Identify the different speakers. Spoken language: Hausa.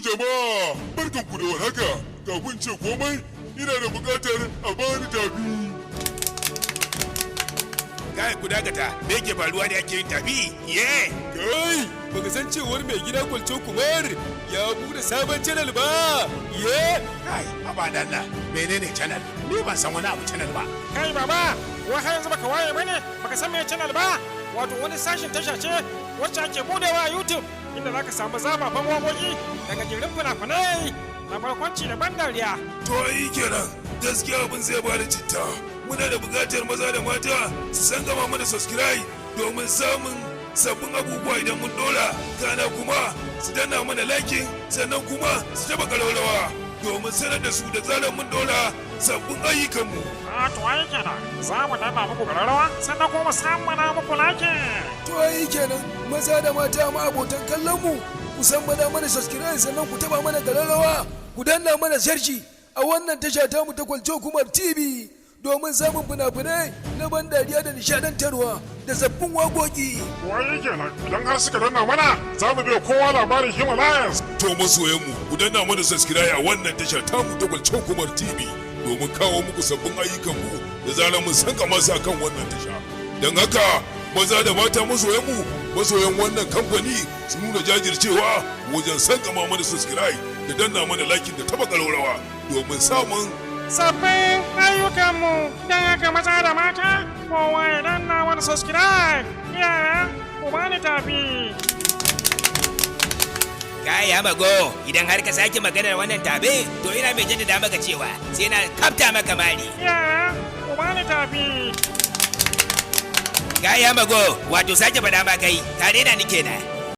Speaker 1: jama'a, barkanku da warhaka. Kafin ce komai, ina da buƙatar a bani tafi.
Speaker 2: Kai ku dakata, me yake faruwa da ake yin tafi?
Speaker 3: Kai, baka san cewar mai gida Kwalco Kumar ya bude sabon channel ba?
Speaker 2: Kai, abadan nan, menene channel? Ni ban san wani abu channel ba.
Speaker 4: Kai baba, wai har yanzu baka waye bane? Baka san me channel ba? Wato wani sashin tasha ce wacce ake budewa a YouTube inda zaka samu zafafan waƙoƙi daga jirin fina-finai da barkwanci da ban dariya.
Speaker 1: To yi kenan, gaskiya abin zai bada citta. Muna da buƙatar maza da mata su san gama mana subscribe domin samun sabbin abubuwa idan mun dora. Kana kuma su danna mana liking sannan kuma su taba kalolawa domin sanar da su da zarar mun dora sabbin ayyukanmu.
Speaker 4: A to ai kenan, za mu danna muku gararawa sannan kuma samu mana muku like.
Speaker 3: To yi kenan, maza da mata ma abotan kallon mu, ku san bada mana subscribe sannan ku taba mana gararawa, ku danna mana sharshi a wannan tasha ta mu ta Kwalco Kumar TV. Domin samun fina-finai na ban dariya da nishadantarwa da sabbin waƙoƙi.
Speaker 4: Wai kenan, idan har suka danna mana, za mu biya kowa labarin Himalayas.
Speaker 1: To masoyanmu, ku danna mana subscribe a wannan tasha tamu ta Kwalco Kumar TV domin kawo muku sabbin ayyukanmu da zarar mun sanka masa kan wannan tasha. Don haka, maza da mata masoyanmu, masoyan wannan kamfani su nuna jajircewa wajen sanka mana subscribe da danna mana lakin da taba ƙararrawa domin samun
Speaker 4: Sabbin ayyukanmu don haka maza da mata, kowa ya danna wani subscribe. Yara, ku bani tafi.
Speaker 5: Kai Mago, idan har ka sake maganar wannan tabe, to ina mai jaddada maka cewa sai na kafta maka mari.
Speaker 4: Yara, ku bani tafi.
Speaker 5: Kai Mago, wato sake faɗa ma kai, ka daina ni kenan.